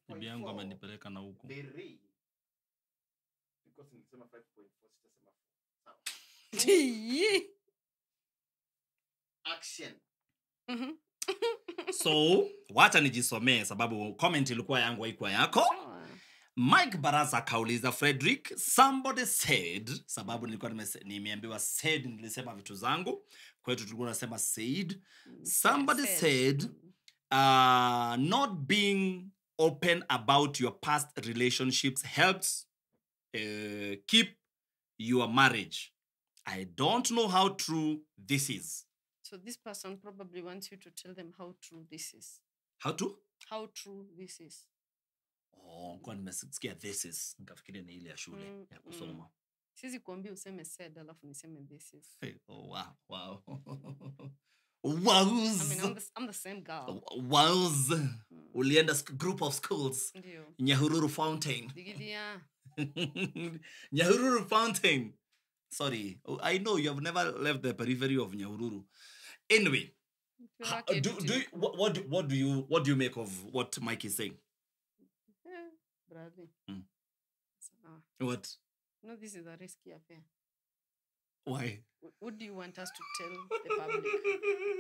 Bibi yangu amenipeleka na huko. Very. Because nilisema 5.4 sitasema 4. Action. So, wacha nijisomee sababu comment ilikuwa yangu haikuwa yako. Mike Baraza kauliza Frederick, somebody said, sababu nilikuwa nimeambiwa said, nilisema vitu zangu. Kwetu tulikuwa tunasema said. Somebody said not being open about your past relationships helps keep your marriage. I don't know how true this is. So this person probably wants you to tell them how true this is. How to? How true this is. Oh, kwa nimesikia this is. Nikafikiria ni ile ya shule ya kusoma. Sisi kuambia useme said alafu niseme this is. Hey, oh, wow. Wow. I mean, I'm the same girl. Wows. Ulienda group of schools. Ndio. Nyahururu Fountain. Digidia. Nyahururu Fountain. Sorry. I know you have never left the periphery of Nyahururu. Anyway. What do you make of what Mike is saying? Bradley. What? No, this is a risky affair. Why? What do you want us to tell the public?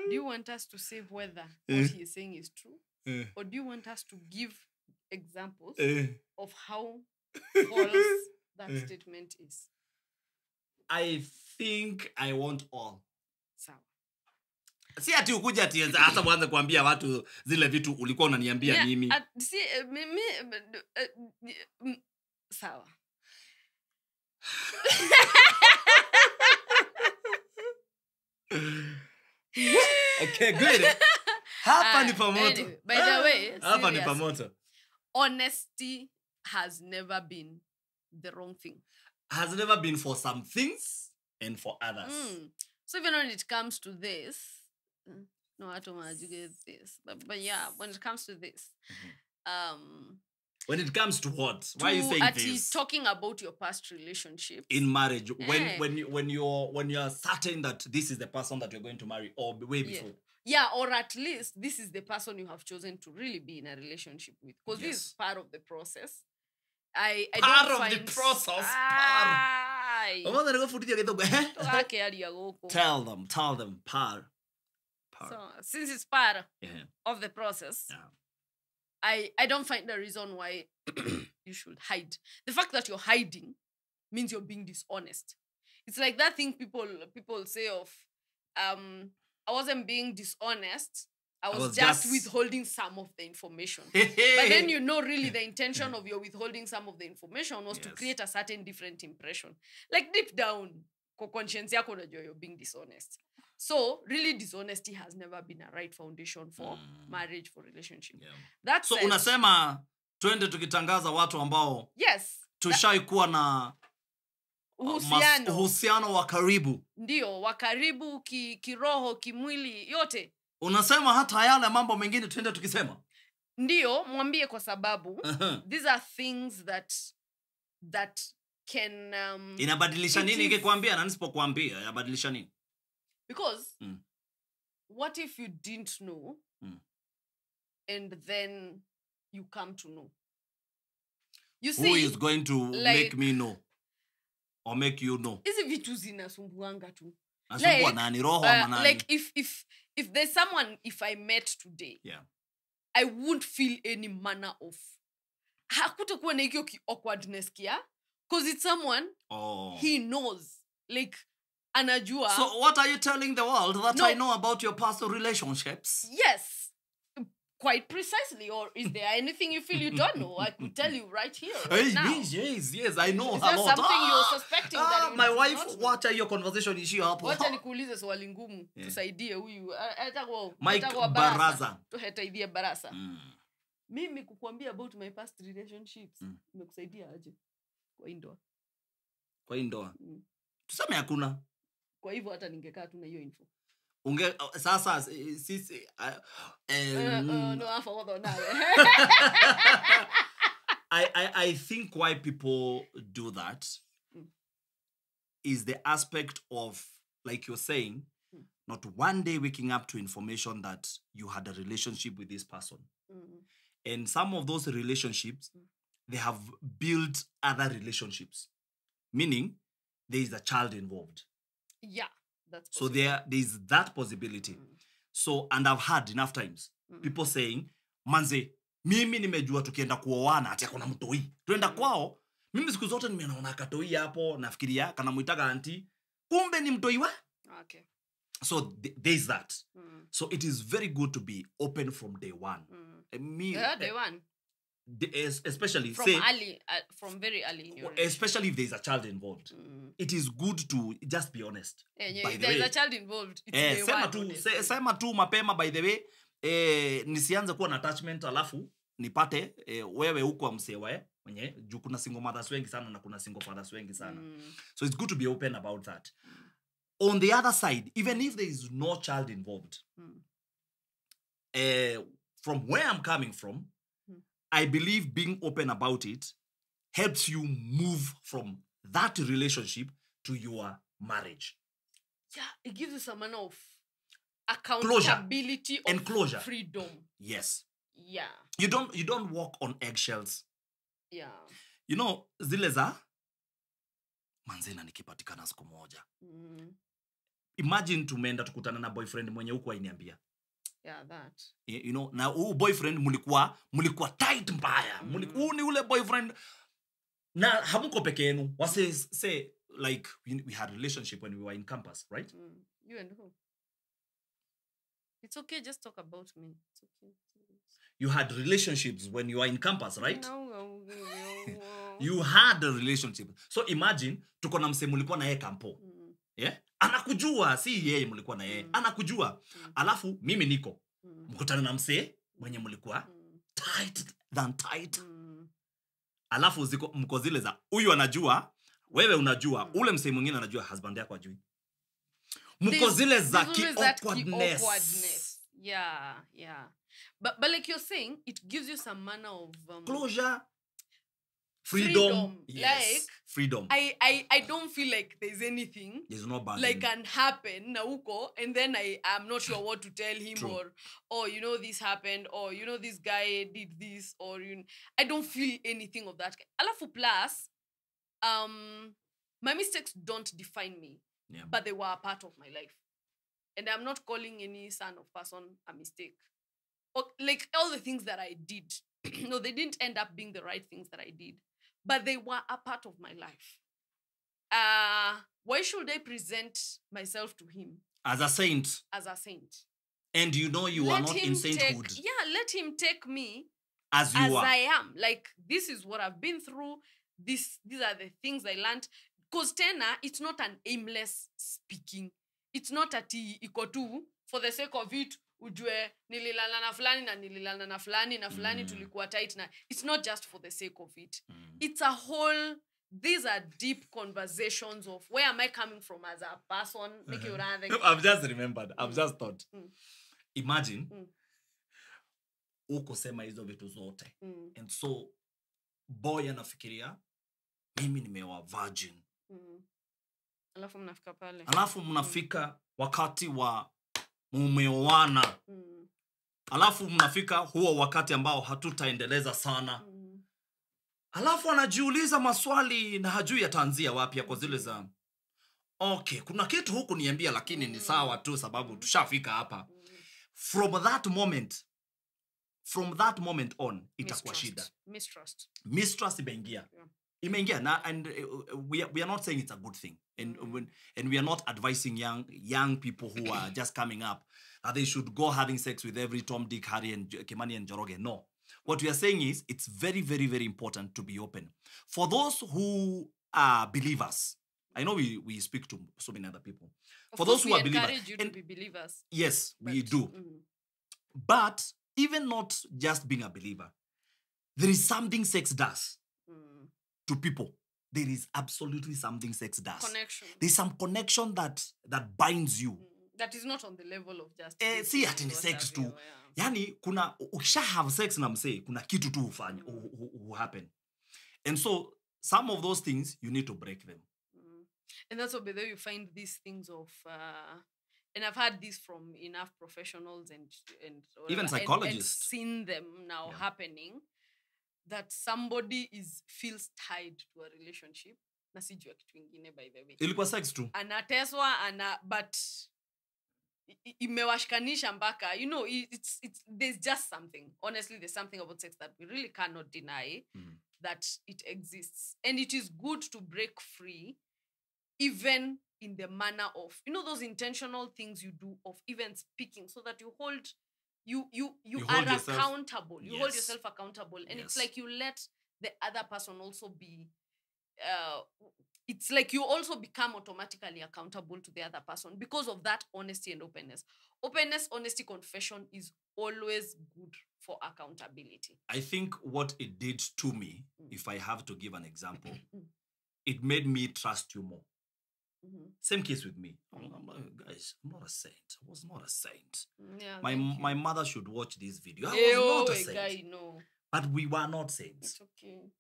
Do you want us to say whether what he is saying is true? Or do you want us to give examples of how false that statement is? I think I want all. Sawa. Si ati ukuja ati hata mwanze kuambia watu zile vitu ulikuwa unaniambia mimi. Sawa. Okay, good. Hapa ni pamoto. Anyway, by the way, hapa ni pamoto. Honesty has never been the wrong thing. Has never been for some things and for others. So even when it comes to this, no, I don't want to get this. But yeah, when it comes to this, when it comes to what? Why are you saying this? Talking about your past relationship in marriage, when you're certain that this is the person that you're going to marry, or way before. Yeah, or at least this is the person you have chosen to really be in a relationship with, because this is part of the process. I don't find the process. Tell them, par. So since it's part of the process, I don't find the reason why you should hide. The fact that you're hiding means you're being dishonest. It's like that thing people say of I wasn't being dishonest. I was just withholding some of the information. But then really the intention of your withholding some of the information was to create a certain different impression. Like deep down, conscience yako unajua you're being dishonest. So really dishonesty has never been a right foundation for marriage, for relationship. That's so unasema twende tukitangaza watu ambao tushaikuwa na uhusiano wa karibu. Ndio, wa karibu kiroho, kimwili, yote. Unasema hata yale mambo mengine twende tukisema? Ndio, mwambie kwa sababu these are things that can inabadilisha nini ikikwambia na nisipokuambia inabadilisha nini? Because what if you didn't know and then you come to know? You see, who is going to make me know or make you know? Hizi vitu zinasumbuanga tu. Nasumbua nani, roho ama nani? Like if there's someone, if I met today, I wouldn't feel any manner of hakutakuwa na hiyo awkwardness kia, because it's someone he knows, like anajua. So what are you telling the world that I know about your past relationships? Yes, quite precisely. Or is there anything you feel you don't know? I could tell you right here, right now. Yes, I know. Is there something you're suspecting that you my wife, watch your conversation issue hapo. Wacha nikuulize swali ngumu, tusaidie huyu. Mike Baraza. Tuhetaidie Barasa. Mimi kukuambia about my past relationships, nimekusaidia aje? Kwa indoa. Tuseme hakuna. Kwa hivyo hata ningekaa tu na hiyo info. Sasa sisi no afa nawe. I think why people do that is the aspect of, like you're saying, not one day waking up to information that you had a relationship with this person. And some of those relationships, they have built other relationships. Meaning, there is a child involved. Yeah, that's So possible. there is that possibility. So, and I've heard enough times, people saying, manze, mimi nimejua tukienda kuoana ati kuna mtoi. Tuenda kwao, mimi siku zote nimeona katoi hapo, nafikiria kana muitaga auntie, kumbe ni mtoi wa? Okay. So there's that. So it is very good to be open from day one. Day one. Especially From from very early in your especially if there's a child involved. It is good to just be honest. If there's a child involved, it's day one. Sema tu mapema, by the way, nisianze kuwa na attachment alafu nipate wewe huko msewa mwenye juu kuna single mothers wengi sana na kuna single fathers wengi sana. So it's good to be open about that. On the other side, even if there is no child involved, from where I'm coming from, I believe being open about it helps you move from that relationship to your marriage. Yeah, it gives you some manner of accountability and closure. Freedom. Yes. Yeah. You don't walk on eggshells. Yeah. You know, zile za manzena nikipatikana siku moja. Imagine tumeenda tukutana na boyfriend mwenye huko ainiambia. Yeah, that. You know, na boyfriend mulikuwa tight mbaya. Ni ule boyfriend na hamuko peke yenu. Say like we had a relationship when we were in campus, right? You and who? It's okay, just talk about me. It's okay. You had relationships when you were in campus, right? No. You had a relationship. So imagine tuko na mse mulikuwa na yeye kampo. Yeah? Anakujua, si yeye mulikuwa na yeye. Anakujua. Alafu mimi niko. Mkutana na mse mwenye mulikuwa tight than tight. Alafu mko zile za huyu anajua, wewe unajua, ule mse mwingine anajua, husband yako ajui. Mko zile za awkwardness. Yeah. But like you're saying, it gives you some manner of closure, freedom. Yes, like freedom. I don't feel like there's anything. There's no burden. Like can happen na uko, and then I'm not sure what to tell him. True. Or you know this happened, or you know this guy did this, or I don't feel anything of that. Alafu plus, my mistakes don't define me, but they were a part of my life, and I'm not calling any son of person a mistake. Or, like all the things that I did, no, they didn't end up being the right things that I did, but they were a part of my life. Why should I present myself to him as a saint? As a saint. And you know you are not in sainthood. Let him take me as I am. Like, this is what I've been through. These are the things I learned. Because tena, it's not an aimless speaking. It's not a iko tu for the sake of it. Ujue nililala na fulani na nililala na fulani na fulani tulikuwa tight na. It's not just for the sake of it. It's a whole. These are deep conversations of where am I coming from as a person. I've just remembered. I've just thought. Imagine uko sema hizo vitu zote. And so boy anafikiria mimi nimeoa virgin. Alafu mnafika wakati wa mumeoana. Alafu mnafika huo wakati ambao hatutaendeleza sana. Alafu anajiuliza maswali na hajui ataanzia wapi kwa zile za okay, kuna kitu huku niambia lakini ni sawa tu sababu tushafika hapa. From that moment on itakuwa shida. Mistrust imeingia. Imeingia na and we are not saying it's a good thing, and we are not advising young people who are just coming up that they should go having sex with every Tom, Dick, Harry and Kimani and Joroge. No. What we are saying is it's very, very, very important to be open. For those who are believers, I know we speak to so many other people. For those who are believers, encourage you to be believers. Yes, we do. But even not just being a believer, there is something sex does to people. There is absolutely something sex does. Connection. There's some connection that binds you. That is not on the level of just see ati ni sex tu. Yani kuna ukisha have sex na msee kuna kitu tu ufanya happen. And so some of those things you need to break them. And that's why you find these things of and I've heard this from enough professionals and even whatever, psychologists, and seen them now happening, that somebody feels tied to a relationship. Na sijua kitu kingine, by the way. Ilikuwa sex too. Anateswa, but imewashikanisha mpaka, you know, it's there's just something. Honestly, there's something about sex that we really cannot deny that it exists. And it is good to break free, even in the manner of, you know, those intentional things you do of even speaking, so that you hold you are accountable. You hold yourself accountable. And it's like you let the other person also be it's like you also become automatically accountable to the other person because of that honesty and openness. Openness, honesty, confession is always good for accountability. I think what it did to me, if I have to give an example, it made me trust you more. Same case with me. Guys, I'm not a saint. I was not a saint. Yeah, my mother should watch this video. I was not a saint. Guy, no. But we were not saints. It's okay.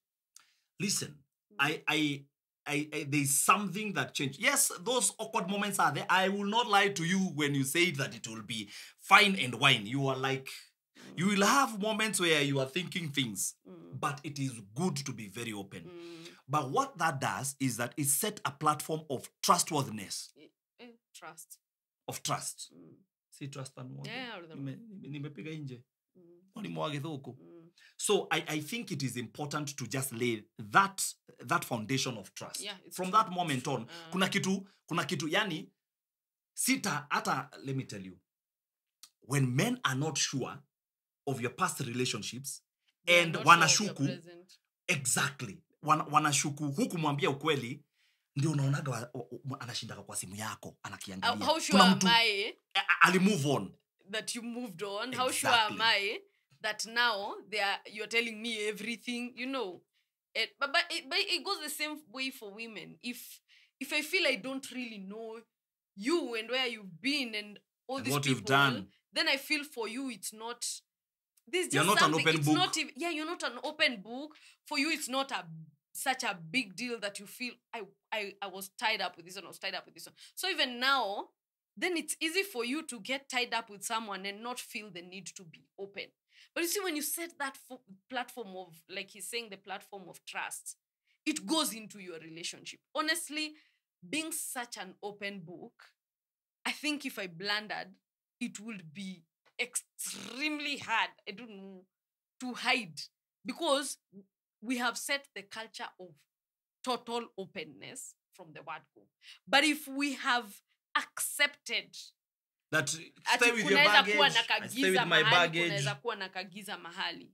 Listen, there's something that changed. Yes, those awkward moments are there. I will not lie to you when you say that it will be fine and wine. You are like, you will have moments where you are thinking things, but it is good to be very open. But what that does is that it set a platform of trustworthiness. Trust. Of trust. See, trust and one. So I think it is important to just lay that foundation of trust. Yeah, from that moment on, kuna kitu yani sita ata, let me tell you, when men are not sure of your past relationships and wanashuku, exactly, wanashuku huku mwambia ukweli, ndio unaonaga anashindaga kwa simu yako anakiangalia. How sure am I ali move on that you moved on? Exactly. How sure am I that now you're telling me everything, you know? But it goes the same way for women. If I feel I don't really know you and where you've been and all these what people, you've done, then I feel for you it's not. There's just you're not something. an open It's book. not even, you're not an open book. For you, it's not such a big deal that you feel I was tied up with this one, I was tied up with this one. So even now, then it's easy for you to get tied up with someone and not feel the need to be open. But you see, when you set that platform of, like he's saying, the platform of trust, it goes into your relationship. Honestly, being such an open book, I think if I blundered, it would be extremely hard, I don't know, to hide. Because we have set the culture of total openness from the word go. But if we have accepted that stay with your baggage, I stay with my baggage. Kuwa na kagiza mahali.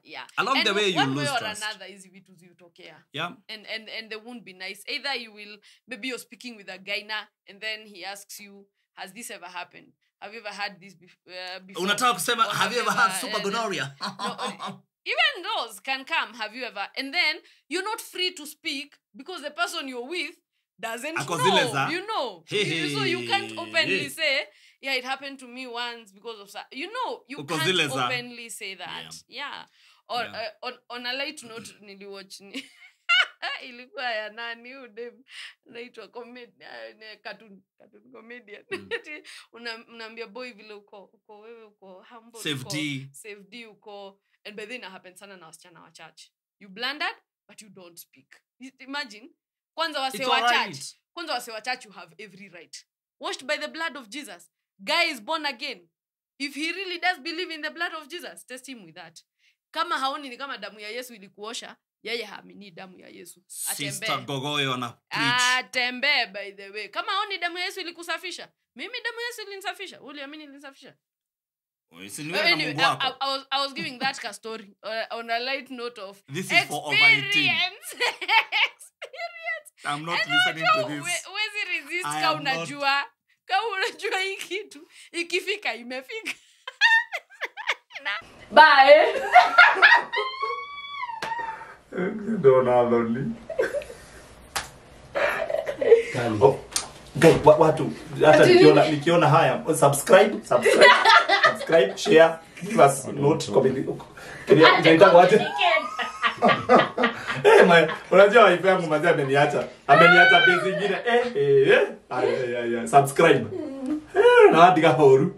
Yeah. Along and the way, you one lose way or trust. another, hizi vitu ziutokea. Yeah. And they won't be nice. Either you will, maybe you're speaking with a guy now, and then he asks you, has this ever happened? Have you ever had this before? Unataka kusema, have you ever had super gonorrhea? No, even those can come, have you ever? And then you're not free to speak because the person you're with doesn't know. You know. So you can't openly say, yeah, it happened to me once because of that. You know, you can't openly say that. Yeah. Or on a light note, niliwatch ilikuwa ya nani udem naitwa cartoon comedian. Unaambia boy vile uko wewe uko humble, safety uko, and by then it happens sana na wasichana wa church. You blundered but you don't speak. Imagine kwanza wase wa church, you have every right. Washed by the blood of Jesus. Guy is born again. If he really does believe in the blood of Jesus, test him with that. Kama haoni ni kama damu ya Yesu ilikuosha, yeye haamini damu ya Yesu. Sister Gogoyo na preach. Atembe, by the way. Kama haoni damu ya Yesu ilikusafisha, mimi damu ya Yesu ilinisafisha. Uliamini ilinisafisha? Anyway, I was giving that story on a light note of this is for over 18. I'm not listening to this. Wezi resist ka unajua. Ka unajua hii kitu. Ikifika imefika. Bye. Don't have only. Watu hata nikiona haya subscribe, share, give us note, comment. unajua wife yangu mazee ameniacha base nyingine subscribe na hadi kahoru